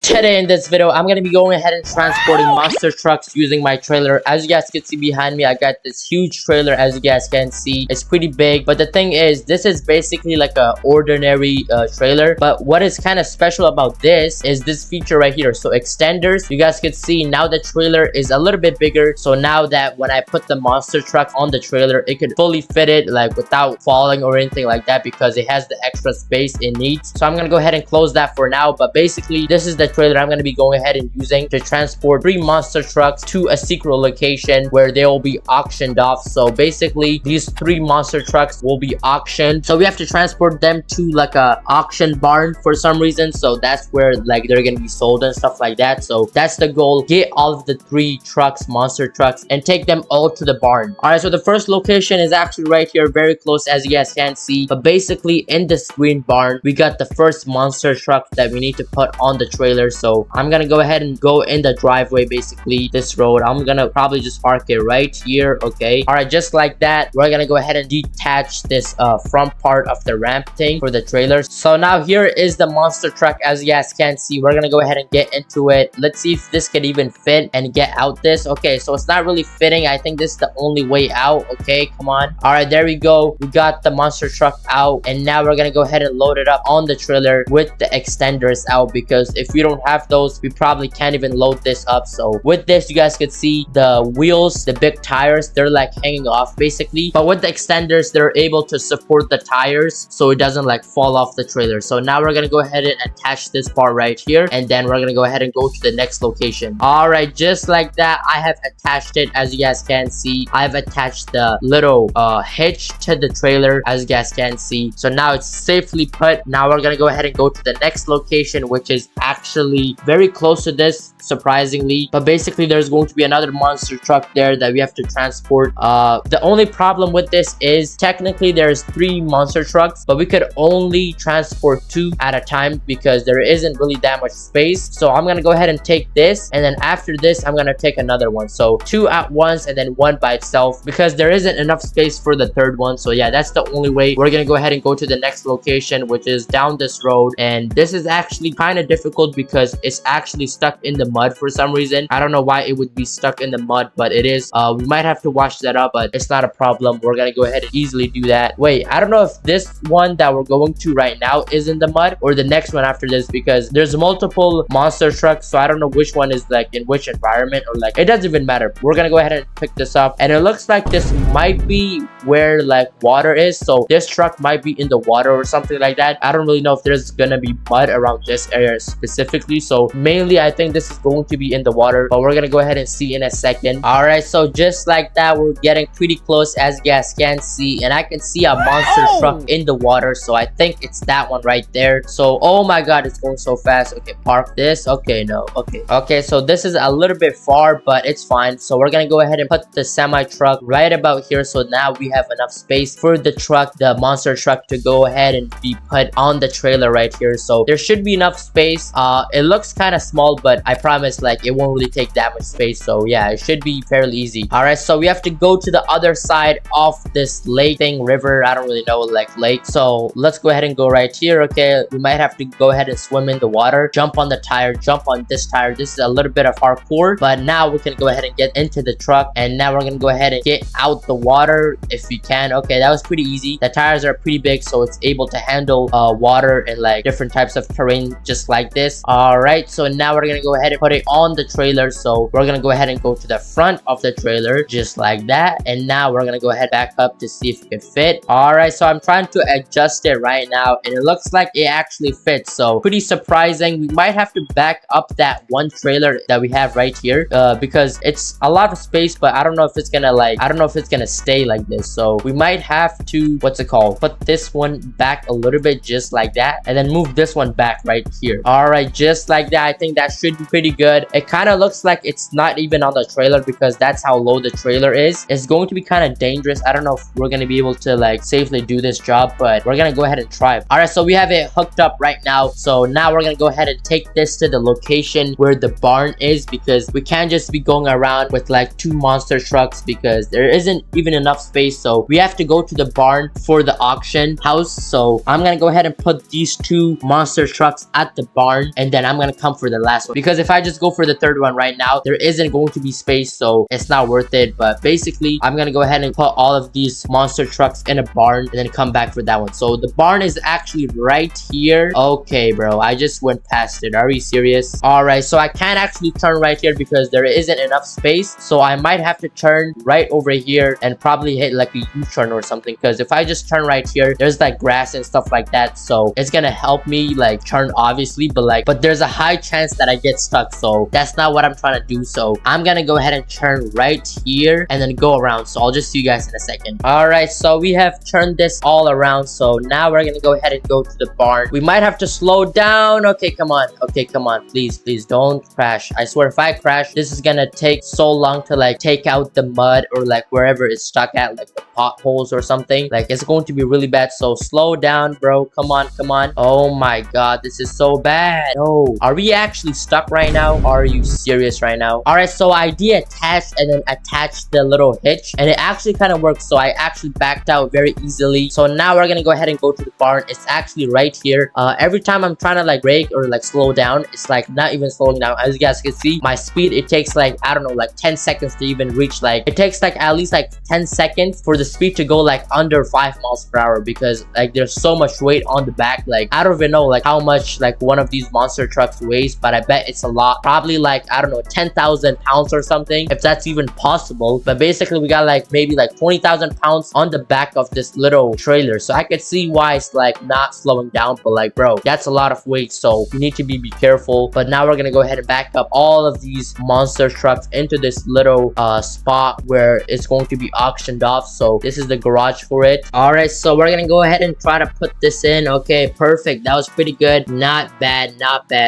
Today in this video, I'm gonna be going ahead and transporting monster trucks using my trailer. As you guys can see behind me, I got this huge trailer. As you guys can see, it's pretty big. But the thing is, this is basically like a ordinary trailer. But what is kind of special about this is this feature right here. So extenders, you guys can see now the trailer is a little bit bigger. So now that when I put the monster truck on the trailer, it could fully fit it like without falling or anything like that because it has the extra space it needs. So I'm gonna go ahead and close that for now. But basically, this is the trailer I'm going to be going ahead and using to transport 3 monster trucks to a secret location where they will be auctioned off. So basically, these 3 monster trucks will be auctioned. So we have to transport them to like a auction barn for some reason. So that's where like they're going to be sold and stuff like that. So that's the goal. Get all of the 3 trucks, monster trucks, and take them all to the barn. All right, so the first location is actually right here, very close as you guys can see. But basically in this green barn, we got the first monster truck that we need to put on the trailer. So I'm gonna go ahead and go in the driveway, basically this road. I'm gonna probably just park it right here. Okay, all right, just like that. We're gonna go ahead and detach this front part of the ramp thing for the trailer. So now here is the monster truck. As you guys can see, we're gonna go ahead and get into it. Let's see if this can even fit and get out this. Okay, so it's not really fitting. I think this is the only way out. Okay, come on. All right, there we go. We got the monster truck out, and now we're gonna go ahead and load it up on the trailer with the extenders out, because if you don't have those, we probably can't even load this up. So with this, you guys could see the wheels, the big tires, they're like hanging off basically, but with the extenders, they're able to support the tires so it doesn't like fall off the trailer. So now we're gonna go ahead and attach this part right here, and then we're gonna go ahead and go to the next location. All right, just like that, I have attached it. As you guys can see, I've attached the little hitch to the trailer, as you guys can see. So now it's safely put. Now we're gonna go ahead and go to the next location, which is actually very close to this, surprisingly. But basically, there's going to be another monster truck there that we have to transport. The only problem with this is technically there's 3 monster trucks, but we could only transport 2 at a time because there isn't really that much space. So I'm gonna go ahead and take this, and then after this I'm gonna take another one. So 2 at once and then 1 by itself, because there isn't enough space for the third one. So yeah, that's the only way. We're gonna go ahead and go to the next location, which is down this road, and this is actually kind of difficult because it's actually stuck in the mud for some reason. I don't know why it would be stuck in the mud, but it is. We might have to wash that up, but it's not a problem. We're gonna go ahead and easily do that. Wait, I don't know if this one that we're going to right now is in the mud or the next one after this, because there's multiple monster trucks, so I don't know which one is like in which environment, or like it doesn't even matter. We're gonna go ahead and pick this up, and it looks like this might be where like water is. So this truck might be in the water or something like that. I don't really know if there's gonna be mud around this area specifically. So mainly I think this is going to be in the water, but we're gonna go ahead and see in a second. All right, so just like that, we're getting pretty close, as you guys can see, and I can see a monster truck in the water. So I think it's that one right there. So oh my god, it's going so fast. Okay, park this. Okay, no. Okay, so this is a little bit far, but it's fine. So we're gonna go ahead and put the semi truck right about here. So now we have enough space for the truck, the monster truck, to go ahead and be put on the trailer right here. So there should be enough space. It looks kind of small, but I promise like it won't really take that much space. So yeah, it should be fairly easy. All right, so we have to go to the other side of this lake thing, river, I don't really know, like lake. So let's go ahead and go right here. Okay, we might have to go ahead and swim in the water, jump on the tire, jump on this tire. This is a little bit of parkour, but now we can go ahead and get into the truck, and now we're gonna go ahead and get out the water if we can. Okay, that was pretty easy. The tires are pretty big, so it's able to handle water and like different types of terrain just like this. All right, so now we're gonna go ahead and put it on the trailer. So we're gonna go ahead and go to the front of the trailer just like that, and now we're gonna go ahead back up to see if it can fit. All right, so I'm trying to adjust it right now, and it looks like it actually fits. So pretty surprising. We might have to back up that one trailer that we have right here because it's a lot of space, but I don't know if it's gonna stay like this. So we might have to, what's it called, put this one back a little bit just like that, and then move this one back right here. All right, just like that. I think that should be pretty good. It kind of looks like it's not even on the trailer because that's how low the trailer is. It's going to be kind of dangerous. I don't know if we're gonna be able to like safely do this job, but we're gonna go ahead and try. All right, so we have it hooked up right now. So now we're gonna go ahead and take this to the location where the barn is, because we can't just be going around with like 2 monster trucks because there isn't even enough space. So we have to go to the barn for the auction house. So I'm gonna go ahead and put these 2 monster trucks at the barn, and then I'm gonna come for the last one, because if I just go for the third one right now, there isn't going to be space, so it's not worth it. But basically, I'm gonna go ahead and put all of these monster trucks in a barn and then come back for that one. So the barn is actually right here. Okay, bro, I just went past it. Are you serious? All right, so I can't actually turn right here because there isn't enough space, so I might have to turn right over here and probably hit like a U-turn or something, because if I just turn right here, there's like grass and stuff like that, so it's gonna help me like turn, obviously, but there's a high chance that I get stuck, so that's not what I'm trying to do. So I'm gonna go ahead and turn right here and then go around. So I'll just see you guys in a second. All right, so we have turned this all around, so now we're gonna go ahead and go to the barn. We might have to slow down. Okay, come on. Okay, come on, please don't crash. I swear, if I crash, this is gonna take so long to like take out the mud or like wherever it's stuck at, like the potholes or something. Like, it's going to be really bad, so slow down, bro. Come on. Oh my god, this is so bad. Oh, are we actually stuck right now? Are you serious right now? All right, so I detached and then attached the little hitch, and it actually kind of works, so I actually backed out very easily. So now we're gonna go ahead and go to the barn. It's actually right here. Every time I'm trying to like brake or like slow down, it's like not even slowing down. As you guys can see, my speed, it takes like, I don't know, like 10 seconds to even reach. Like, it takes like at least like 10 seconds for the speed to go like under 5 miles per hour, because like there's so much weight on the back. Like, I don't even know like how much like one of these monster trucks weighs, but I bet it's a lot. Probably like, I don't know, 10,000 pounds or something, if that's even possible. But basically, we got like maybe like 20,000 pounds on the back of this little trailer, so I could see why it's like not slowing down. But like, bro, that's a lot of weight, so you need to be careful. But now we're gonna go ahead and back up all of these monster trucks into this little spot where it's going to be auctioned off. So this is the garage for it. All right, so we're gonna go ahead and try to put this in. Okay, perfect. That was pretty good. Not bad.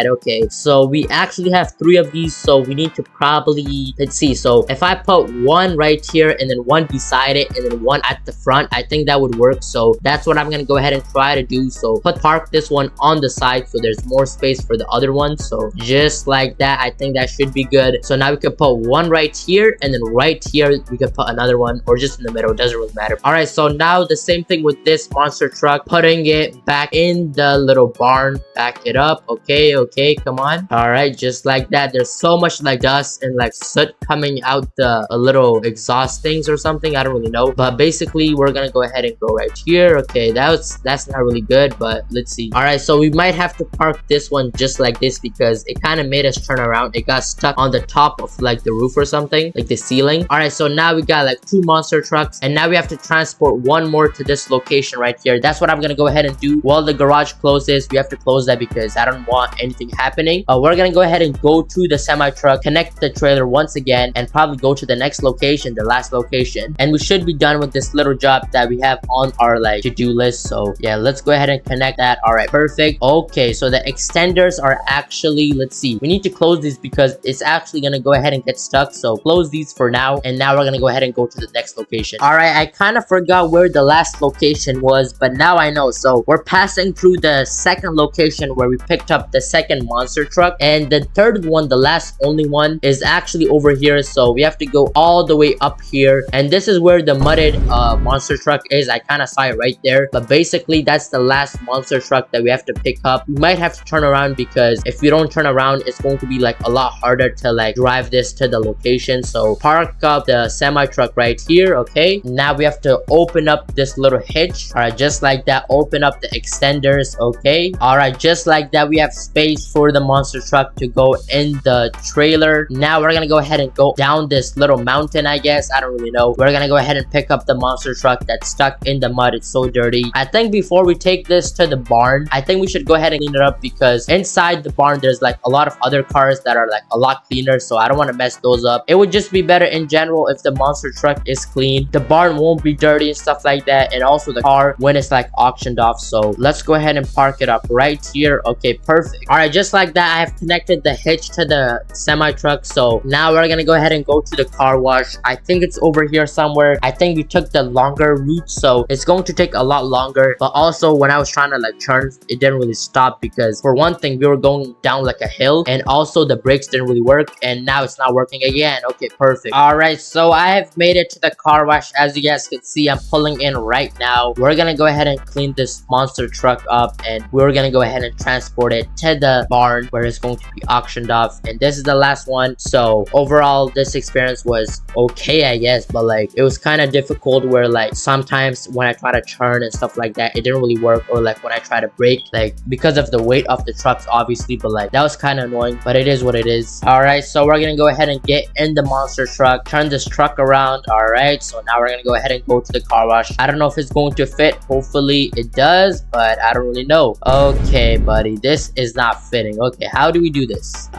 Okay, so we actually have 3 of these, so we need to probably, let's see, so if I put one right here and then one beside it and then one at the front, I think that would work. So that's what I'm gonna go ahead and try to do. So park this one on the side so there's more space for the other one. So just like that, I think that should be good. So now we can put one right here, and then right here we can put another one, or just in the middle, doesn't really matter. All right, so now the same thing with this monster truck, putting it back in the little barn. Back it up. Okay, come on. All right, just like that. There's so much like dust and like soot coming out the little exhaust things or something, I don't really know. But basically, we're gonna go ahead and go right here. Okay, that's not really good, but let's see. All right, so we might have to park this one just like this, because it kind of made us turn around. It got stuck on the top of like the roof or something, like the ceiling. All right, so now we got like 2 monster trucks, and now we have to transport one more to this location right here. That's what I'm gonna go ahead and do while the garage closes. We have to close that because I don't want anything happening. We're gonna go ahead and go to the semi truck, connect the trailer once again, and probably go to the next location, the last location, and we should be done with this little job that we have on our like to-do list. So yeah, let's go ahead and connect that. All right, perfect. Okay, so the extenders are actually, let's see, we need to close these because it's actually gonna go ahead and get stuck. So close these for now, and now we're gonna go ahead and go to the next location. All right, I kind of forgot where the last location was, but now I know. So we're passing through the second location where we picked up the second monster truck, and the third one, the last only one, is actually over here. So we have to go all the way up here, and this is where the mudded monster truck is. I kind of saw it right there, but basically that's the last monster truck that we have to pick up. We might have to turn around, because if we don't turn around, it's going to be like a lot harder to like drive this to the location. So park up the semi truck right here. Okay, now we have to open up this little hitch. All right, just like that, open up the extenders. Okay, all right, just like that, we have space for the monster truck to go in the trailer. Now we're gonna go ahead and go down this little mountain, I guess, I don't really know. We're gonna go ahead and pick up the monster truck that's stuck in the mud. It's so dirty. I think before we take this to the barn, I think we should go ahead and clean it up, because inside the barn there's like a lot of other cars that are like a lot cleaner, so I don't want to mess those up. It would just be better in general if the monster truck is clean. The barn won't be dirty and stuff like that, and also the car when it's like auctioned off. So let's go ahead and park it up right here. Okay, perfect. All right, just like that, I have connected the hitch to the semi truck. So now we're gonna go ahead and go to the car wash. I think it's over here somewhere. I think we took the longer route, so it's going to take a lot longer. But also, when I was trying to like turn, it didn't really stop, because for one thing, we were going down like a hill, and also the brakes didn't really work, and now it's not working again. Okay, perfect. All right, so I have made it to the car wash. As you guys can see, I'm pulling in right now. We're gonna go ahead and clean this monster truck up, and we're gonna go ahead and transport it to the barn where it's going to be auctioned off. And this is the last one. So overall, this experience was okay, I guess, but like it was kind of difficult where like sometimes when I try to turn and stuff like that, it didn't really work, or like when I try to brake, like because of the weight of the trucks obviously, but like that was kind of annoying, but it is what it is. All right, so we're gonna go ahead and get in the monster truck, turn this truck around. All right, so now we're gonna go ahead and go to the car wash. I don't know if it's going to fit. Hopefully it does, but I don't really know. Okay, buddy, this is not fitting. Okay, how do we do this?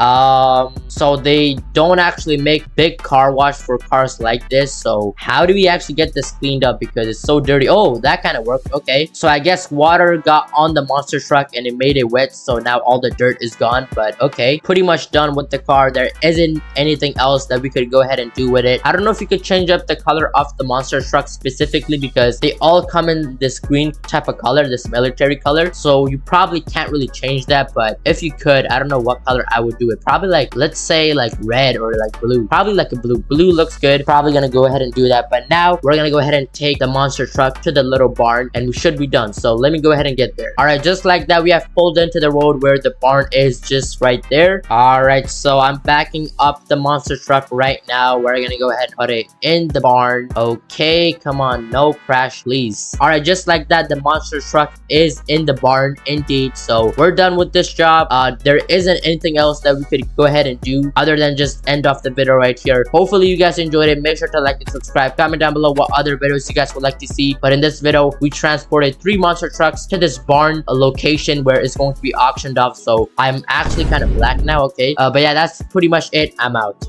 So they don't actually make big car wash for cars like this. So how do we actually get this cleaned up because it's so dirty? Oh, that kind of worked. Okay, so I guess water got on the monster truck and it made it wet, so now all the dirt is gone. But okay, pretty much done with the car. There isn't anything else that we could go ahead and do with it. I don't know if you could change up the color of the monster truck specifically, because they all come in this green type of color, this military color, so you probably can't really change that. But if you could, I don't know what color I would do it. Probably like, let's say like red or like blue. Probably like a blue looks good. Probably gonna go ahead and do that. But now we're gonna go ahead and take the monster truck to the little barn and we should be done. So let me go ahead and get there. All right, just like that, we have pulled into the road where the barn is, just right there. All right, so I'm backing up the monster truck right now. We're gonna go ahead and put it in the barn. Okay, come on, no crash please. All right, just like that, the monster truck is in the barn indeed. So we're done with this job. There isn't anything else that we could go ahead and do other than just end off the video right here. Hopefully you guys enjoyed it. Make sure to like and subscribe. Comment down below what other videos you guys would like to see. But in this video, we transported 3 monster trucks to this barn, a location where it's going to be auctioned off. So I'm actually kind of black now. Okay, but yeah, that's pretty much it. I'm out.